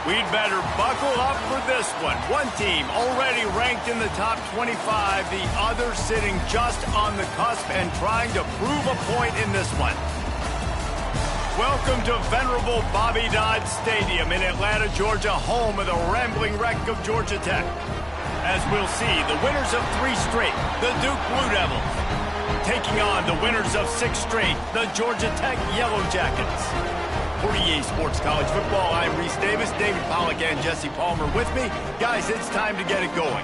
We'd better buckle up for this one. One team already ranked in the top 25, the other sitting just on the cusp and trying to prove a point in this one. Welcome to venerable Bobby Dodd Stadium in Atlanta, Georgia, home of the rambling wreck of Georgia Tech. As we'll see, the winners of 3 straight, the Duke Blue Devils, taking on the winners of 6 straight, the Georgia Tech Yellow Jackets. For EA Sports College Football, I'm Reese Davis, David Pollack and Jesse Palmer with me. Guys, it's time to get it going.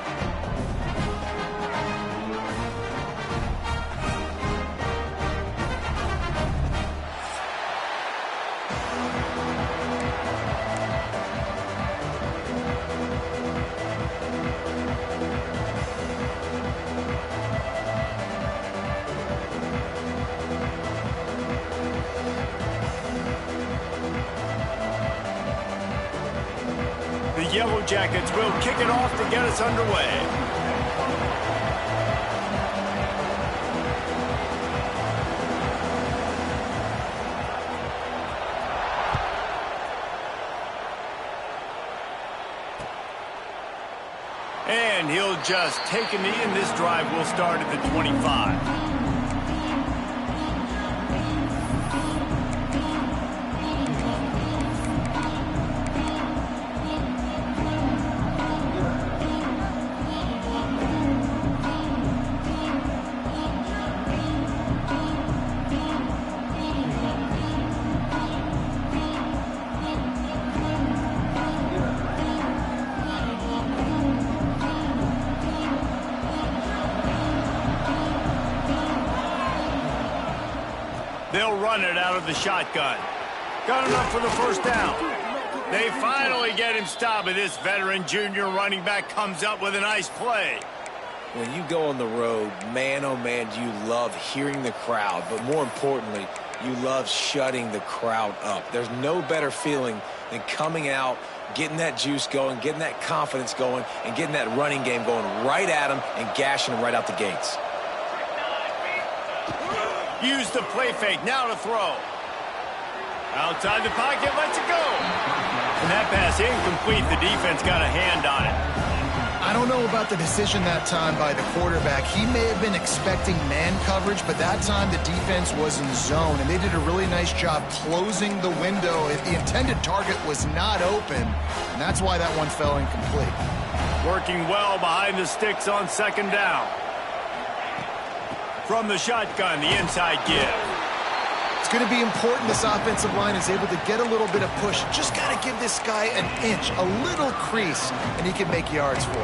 The Yellow Jackets will kick it off to get us underway. And he'll just take a knee, and this drive will start at the 25. They'll run it out of the shotgun. Got enough for the first down. They finally get him stopped, but this veteran junior running back comes up with a nice play. When you go on the road, man, oh man, do you love hearing the crowd. But more importantly, you love shutting the crowd up. There's no better feeling than coming out, getting that juice going, getting that confidence going, and getting that running game going right at them and gashing them right out the gates. Use the play fake, now to throw. Outside the pocket, lets it go. And that pass incomplete, the defense got a hand on it. I don't know about the decision that time by the quarterback. He may have been expecting man coverage, but that time the defense was in zone, and they did a really nice job closing the window. If the intended target was not open, and that's why that one fell incomplete. Working well behind the sticks on second down. From the shotgun, the inside give. It's going to be important this offensive line is able to get a little bit of push. Just got to give this guy an inch, a little crease, and he can make yards for you.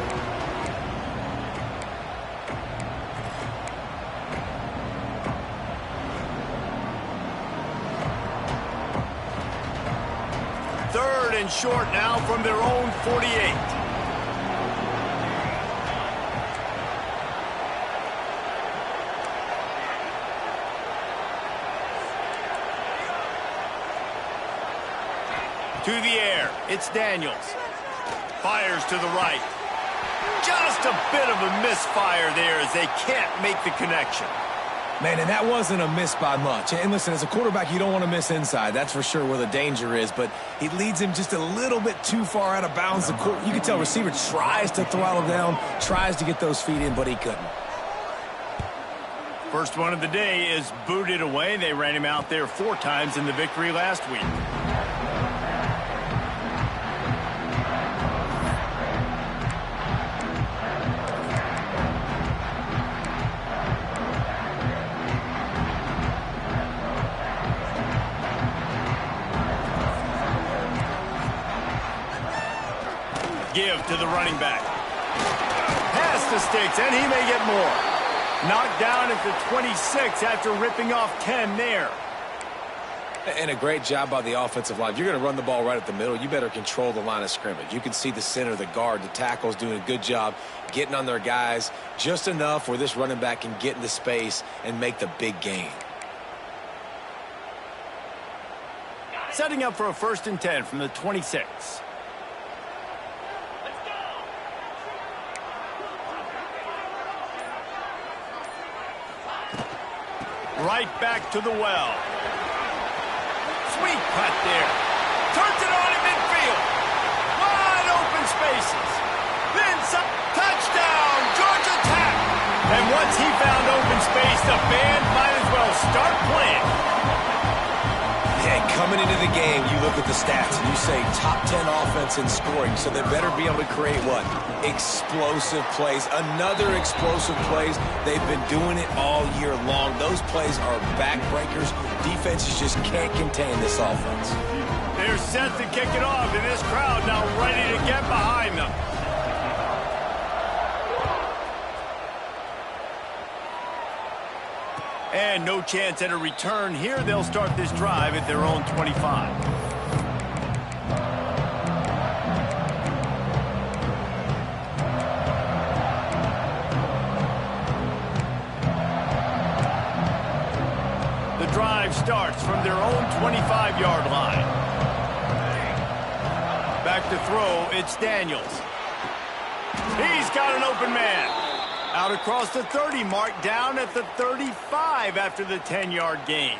Third and short now from their own 48. To the air, it's Daniels. Fires to the right. Just a bit of a misfire there as they can't make the connection. Man, and that wasn't a miss by much. And listen, as a quarterback, you don't want to miss inside. That's for sure where the danger is. But he leads him just a little bit too far out of bounds. You can tell receiver tries to throttle down, tries to get those feet in, but he couldn't. First one of the day is booted away. They ran him out there 4 times in the victory last week. Give to the running back. Pass to Sticks, and he may get more. Knocked down at the 26 after ripping off 10 there. And a great job by the offensive line. If you're going to run the ball right at the middle, you better control the line of scrimmage. You can see the center, the guard, the tackles doing a good job getting on their guys just enough where this running back can get into space and make the big gain. Setting up for a 1st and 10 from the 26. Right back to the well. Sweet cut there. Turns it on in midfield. spaces. Then some touchdown, Georgia Tech. And once he found open space, the band might as well start playing. Yeah, coming into the game, you look at the stats and you say top 10 offense in scoring, so they better be able to create what? Explosive plays. Another explosive plays. They've been doing it all year long. Those plays are backbreakers. Defenses just can't contain this offense. They're set to kick it off, and this crowd now ready to get behind them. And no chance at a return here. They'll start this drive at their own 25. The drive starts from their own 25-yard line. Back to throw, it's Daniels. He's got an open man. Out across the 30, marked down at the 35 after the 10-yard gain.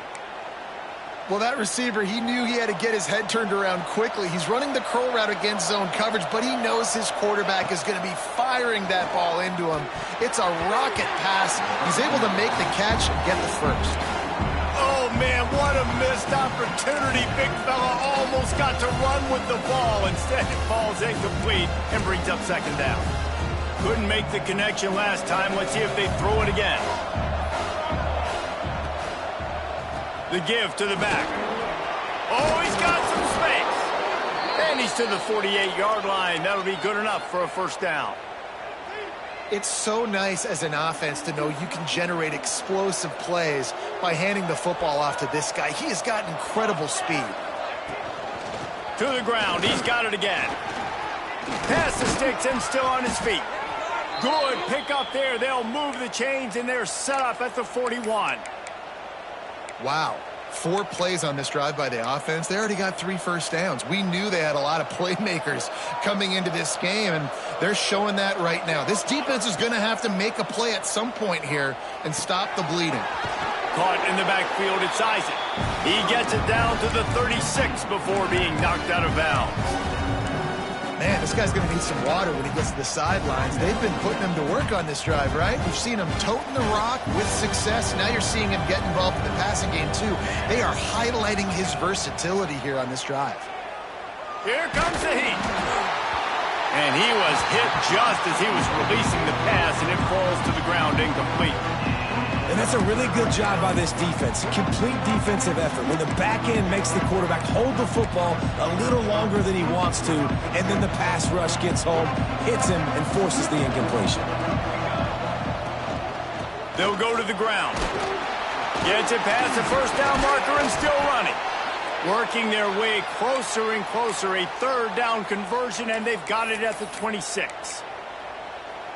Well, that receiver, he knew he had to get his head turned around quickly. He's running the curl route against zone coverage, but he knows his quarterback is going to be firing that ball into him. It's a rocket pass. He's able to make the catch and get the first. Oh, man, what a missed opportunity. Big fella almost got to run with the ball. Instead, it falls incomplete and brings up second down. Couldn't make the connection last time. Let's see if they throw it again. The give to the back. Oh, he's got some space. And he's to the 48-yard line. That'll be good enough for a first down. It's so nice as an offense to know you can generate explosive plays by handing the football off to this guy. He has got incredible speed. To the ground. He's got it again. Pass the sticks and still on his feet. Good pick up there. They'll move the chains, and they're set up at the 41. Wow. 4 plays on this drive by the offense. They already got 3 first downs. We knew they had a lot of playmakers coming into this game, and they're showing that right now. This defense is going to have to make a play at some point here and stop the bleeding. Caught in the backfield, it's Isaac. He gets it down to the 36 before being knocked out of bounds. Man, this guy's going to need some water when he gets to the sidelines. They've been putting him to work on this drive, right? We've seen him toting the rock with success. Now you're seeing him get involved in the passing game, too. They are highlighting his versatility here on this drive. Here comes the heat. And he was hit just as he was releasing the pass, and it falls to the ground incomplete. And that's a really good job by this defense. Complete defensive effort. When the back end makes the quarterback hold the football a little longer than he wants to, and then the pass rush gets home, hits him, and forces the incompletion. They'll go to the ground. Gets it past the first down marker and still running. Working their way closer and closer. A third down conversion, and they've got it at the 26.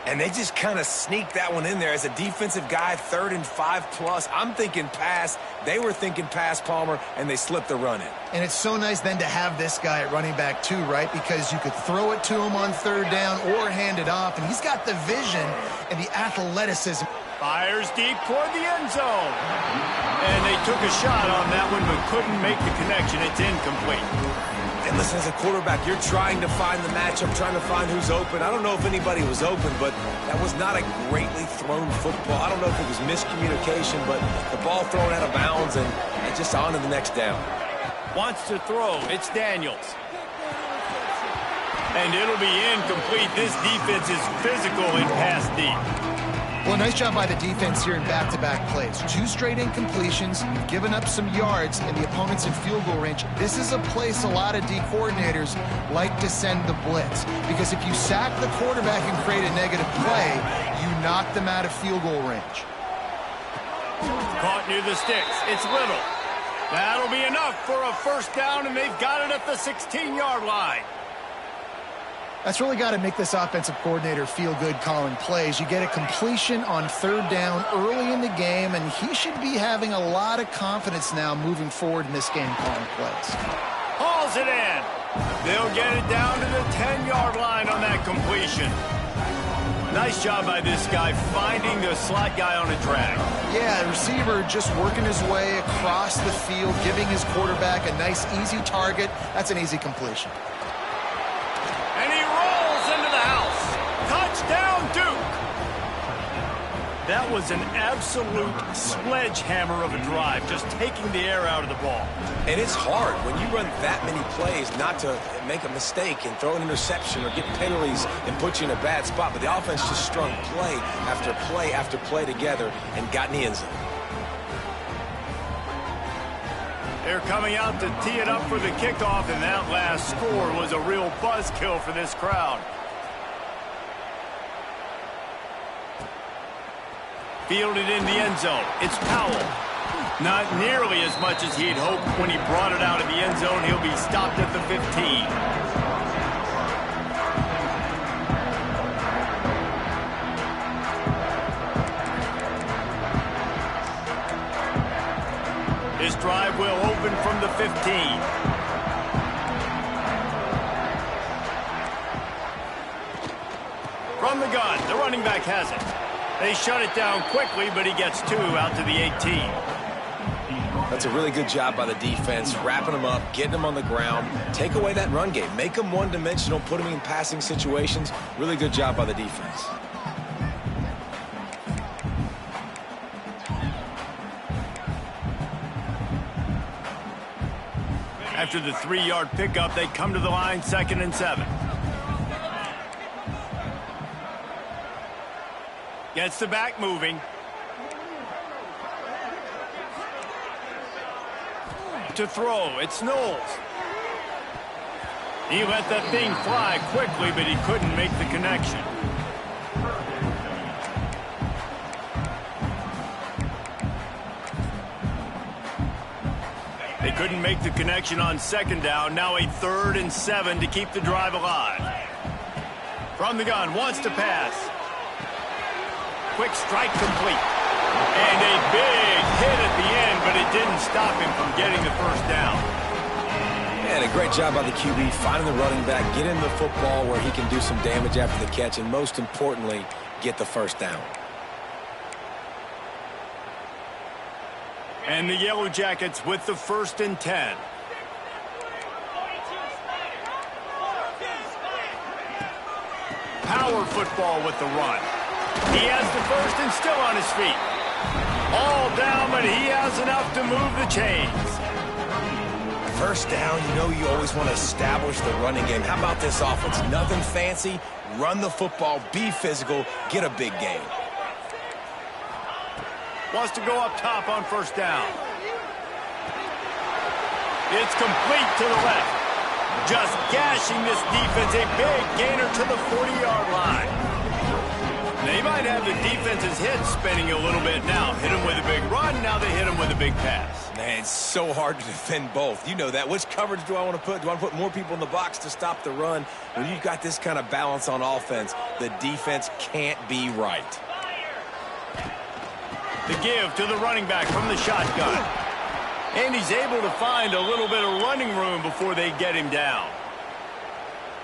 And they just kind of sneaked that one in there. As a defensive guy, 3rd and 5+. I'm thinking pass. They were thinking pass, Palmer, and they slipped the run in. And it's so nice then to have this guy at running back too, right? Because you could throw it to him on 3rd down or hand it off. And he's got the vision and the athleticism. Fires deep toward the end zone. And they took a shot on that one but couldn't make the connection. It's incomplete. And listen, as a quarterback, you're trying to find the matchup, trying to find who's open. I don't know if anybody was open, but that was not a greatly thrown football. I don't know if it was miscommunication, but the ball thrown out of bounds and just on to the next down. Wants to throw. It's Daniels. And it'll be incomplete. This defense is physical and pass deep. Well, nice job by the defense here in back-to-back plays. 2 straight incompletions. You've given up some yards, and the opponent's in field goal range. This is a place a lot of D coordinators like to send the blitz. Because if you sack the quarterback and create a negative play, you knock them out of field goal range. Caught near the sticks. It's Little. That'll be enough for a first down, and they've got it at the 16-yard line. That's really got to make this offensive coordinator feel good calling plays. You get a completion on 3rd down early in the game, and he should be having a lot of confidence now moving forward in this game calling plays. Hauls it in. They'll get it down to the 10-yard line on that completion. Nice job by this guy finding the slot guy on a drag. Yeah, the receiver just working his way across the field, giving his quarterback a nice, easy target. That's an easy completion. And he rolls That was an absolute sledgehammer of a drive, just taking the air out of the ball. And it's hard when you run that many plays not to make a mistake and throw an interception or get penalties and put you in a bad spot. But the offense just strung play after play after play together and got in the end zone. They're coming out to tee it up for the kickoff, and that last score was a real buzzkill for this crowd. Fielded in the end zone. It's Powell. Not nearly as much as he'd hoped when he brought it out of the end zone. He'll be stopped at the 15. This drive will open from the 15. From the gun, the running back has it. They shut it down quickly, but he gets 2 out to the 18. That's a really good job by the defense, wrapping them up, getting them on the ground. Take away that run game. Make them one-dimensional, put them in passing situations. Really good job by the defense. After the 3-yard pickup, they come to the line, 2nd and 7. Gets the back moving. To throw, it's Knowles. He let that thing fly quickly, but he couldn't make the connection. They couldn't make the connection on 2nd down. Now a 3rd and 7 to keep the drive alive. From the gun, wants to pass. Quick strike complete. And a big hit at the end, but it didn't stop him from getting the first down. And a great job by the QB, finding the running back, getting the football where he can do some damage after the catch, and most importantly, get the first down. And the Yellow Jackets with the 1st and 10. Power football with the run. He has the first and still on his feet. All down, but he has enough to move the chains. First down, you know you always want to establish the running game. How about this offense? Nothing fancy. Run the football, be physical, get a big gain. Wants to go up top on 1st down. It's complete to the left. Just gashing this defense. A big gainer to the 40-yard line. They might have the defense's head spinning a little bit now. Hit him with a big run, now they hit him with a big pass. Man, it's so hard to defend both. You know that. Which coverage do I want to put? Do I want to put more people in the box to stop the run? When you've got this kind of balance on offense, the defense can't be right. The give to the running back from the shotgun. And he's able to find a little bit of running room before they get him down.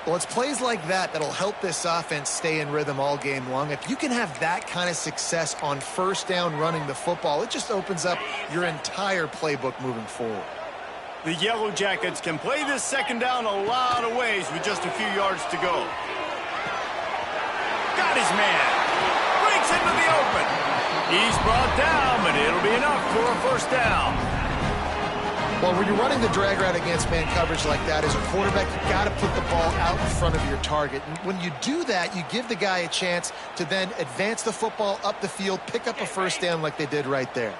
Well, it's plays like that that'll help this offense stay in rhythm all game long. If you can have that kind of success on 1st down running the football, it just opens up your entire playbook moving forward. The Yellow Jackets can play this 2nd down a lot of ways with just a few yards to go. Got his man. Breaks into the open. He's brought down, but it'll be enough for a 1st down. Well, when you're running the drag route against man coverage like that, as a quarterback, you've got to put the ball out in front of your target. And when you do that, you give the guy a chance to then advance the football up the field, pick up a 1st down like they did right there.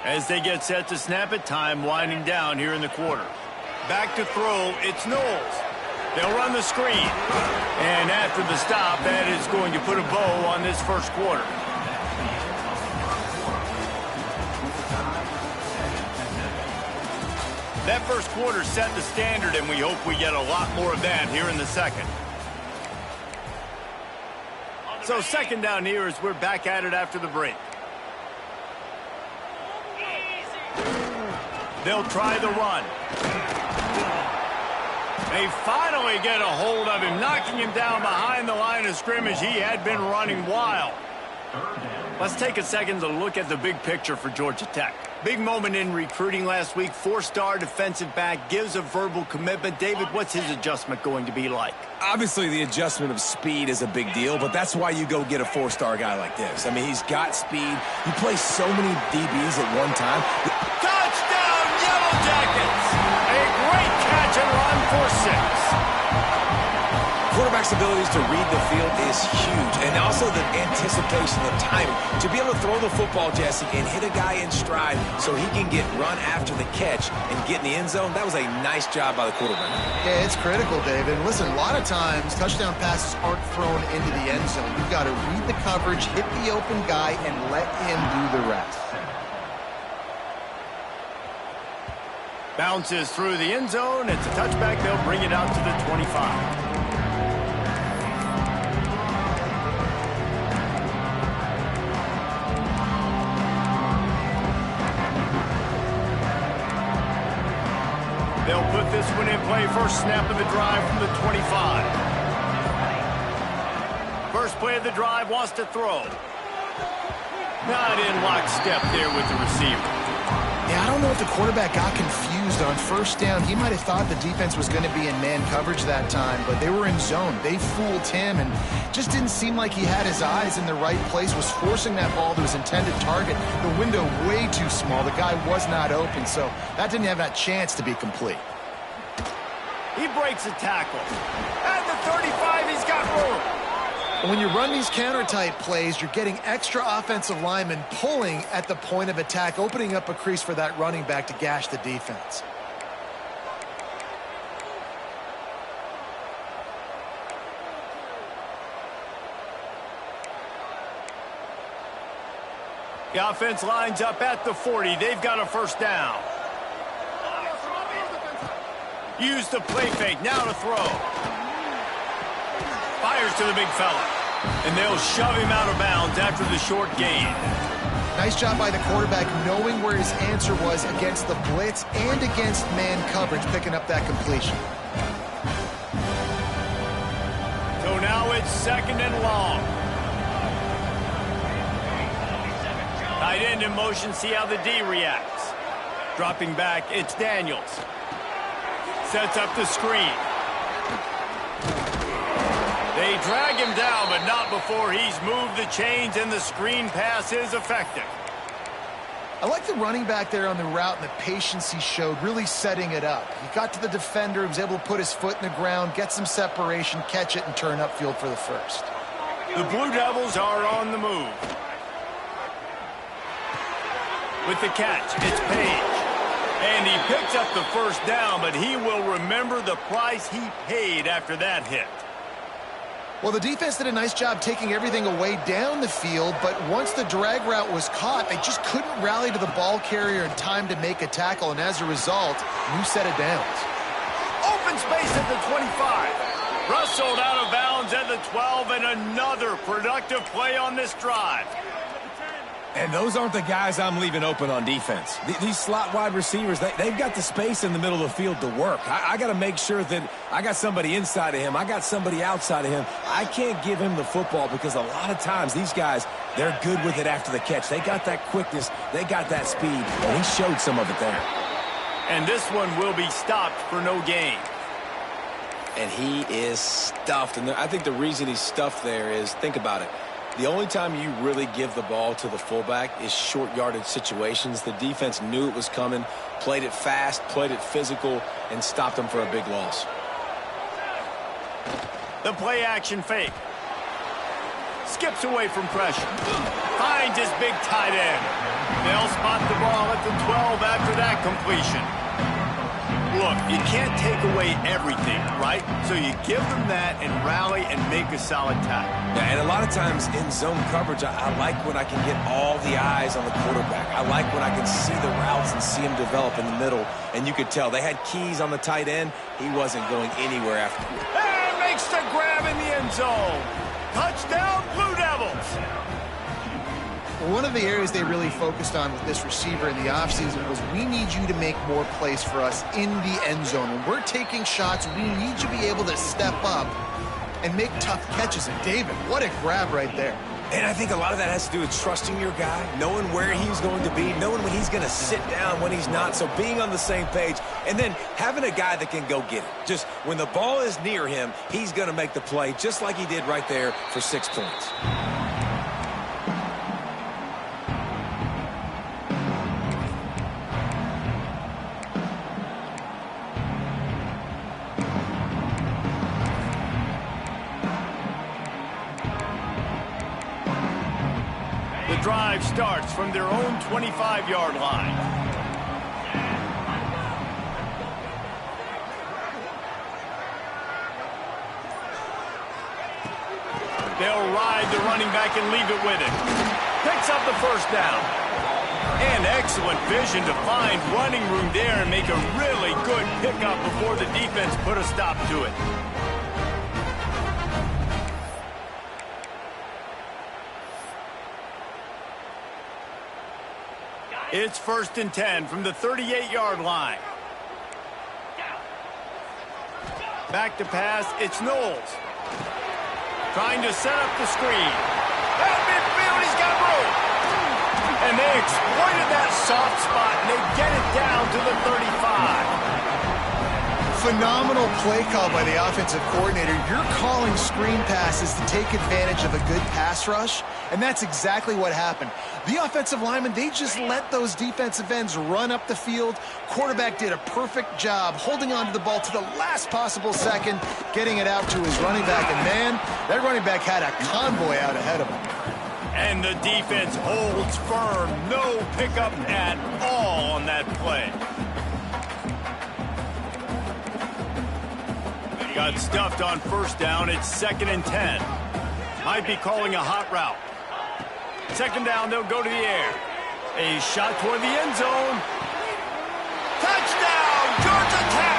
As they get set to snap it, time winding down here in the quarter. Back to throw, it's Knowles. They'll run the screen. And after the stop, that is going to put a bow on this 1st quarter. That 1st quarter set the standard, and we hope we get a lot more of that here in the 2nd. So 2nd down here as we're back at it after the break. They'll try the run. They finally get a hold of him, knocking him down behind the line of scrimmage. He had been running wild. 3rd down. Let's take a second to look at the big picture for Georgia Tech. Big moment in recruiting last week. 4-star defensive back gives a verbal commitment. David, what's his adjustment going to be like? Obviously, the adjustment of speed is a big deal, but that's why you go get a 4-star guy like this. I mean, he's got speed. He plays so many DBs at one time. Touchdown, Yellow Jackets! A great catch and run for 6. Quarterback's abilities to read the field is huge, and also the anticipation, the timing. To be able to throw the football, Jesse, and hit a guy in stride so he can get run after the catch and get in the end zone, that was a nice job by the quarterback. Yeah, it's critical, David. Listen, a lot of times touchdown passes aren't thrown into the end zone. You've got to read the coverage, hit the open guy, and let him do the rest. Bounces through the end zone. It's a touchback. They'll bring it out to the 25. They'll put this one in play. First snap of the drive from the 25. First play of the drive, wants to throw. Not in lockstep there with the receiver. Yeah, I don't know if the quarterback got confused on first down. He might have thought the defense was going to be in man coverage that time, but they were in zone. They fooled him and just didn't seem like he had his eyes in the right place, was forcing that ball to his intended target. The window way too small. The guy was not open, so that didn't have that chance to be complete. He breaks a tackle. At the 35, he's got room. When you run these counter-type plays, you're getting extra offensive linemen pulling at the point of attack, opening up a crease for that running back to gash the defense. The offense lines up at the 40. They've got a first down. Use the play fake. Now to throw. Fires to the big fella. And they'll shove him out of bounds after the short gain. Nice job by the quarterback knowing where his answer was against the blitz and against man coverage, picking up that completion. So now it's second and long. Tight end in motion, see how the D reacts. Dropping back, it's Daniels. Sets up the screen. They drag him down, but not before he's moved the chains, and the screen pass is effective. I like the running back there on the route and the patience he showed, really setting it up. He got to the defender, he was able to put his foot in the ground, get some separation, catch it, and turn upfield for the first. The Blue Devils are on the move. With the catch, it's Page. And he picks up the first down, but he will remember the price he paid after that hit. Well, the defense did a nice job taking everything away down the field, but once the drag route was caught, they just couldn't rally to the ball carrier in time to make a tackle, and as a result, new set of downs. Open space at the 25. Rustled out of bounds at the 12, and another productive play on this drive. And those aren't the guys I'm leaving open on defense. These slot wide receivers, they've got the space in the middle of the field to work. I got to make sure that I got somebody inside of him. I got somebody outside of him. I can't give him the football because a lot of times these guys, they're good with it after the catch. They got that quickness. They got that speed. And he showed some of it there. And this one will be stopped for no gain. And he is stuffed. And I think the reason he's stuffed there is, think about it. The only time you really give the ball to the fullback is short yardage situations. The defense knew it was coming, played it fast, played it physical, and stopped them for a big loss. The play action fake. Skips away from pressure. Finds his big tight end. They'll spot the ball at the 12 after that completion. Look, you can't take away everything, right? So you give them that and rally and make a solid tackle. Yeah, and a lot of times in zone coverage, I like when I can get all the eyes on the quarterback. I like when I can see the routes and see him develop in the middle. And you could tell they had keys on the tight end. He wasn't going anywhere after. And makes the grab in the end zone. Touchdown, Blue Devils. One of the areas they really focused on with this receiver in the offseason was, we need you to make more plays for us in the end zone. When we're taking shots, we need you to be able to step up and make tough catches. And David, what a grab right there. And I think a lot of that has to do with trusting your guy, knowing where he's going to be, knowing when he's going to sit down, when he's not. So being on the same page, and then having a guy that can go get it. Just when the ball is near him, he's going to make the play, just like he did right there for 6 points. The drive starts from their own 25-yard line. They'll ride the running back and leave it with him. Picks up the first down. And excellent vision to find running room there and make a really good pickup before the defense put a stop to it. It's 1st and 10 from the 38-yard line. Back to pass, it's Knowles. Trying to set up the screen. At midfield, he's got room. And they exploited that soft spot, and they get it down to the 35. Phenomenal play call by the offensive coordinator. You're calling screen passes to take advantage of a good pass rush, and that's exactly what happened. The offensive linemen, they just let those defensive ends run up the field. Quarterback did a perfect job holding on to the ball to the last possible second, getting it out to his running back, and man, that running back had a convoy out ahead of him. And the defense holds firm. No pickup at all on that play. Got stuffed on first down. It's 2nd and 10. Might be calling a hot route. 2nd down, they'll go to the air. A shot toward the end zone. Touchdown, Georgia Tech.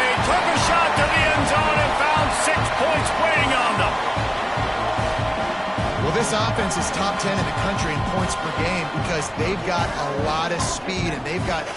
They took a shot to the end zone and found 6 points waiting on them. Well, this offense is top 10 in the country in points per game because they've got a lot of speed and they've got...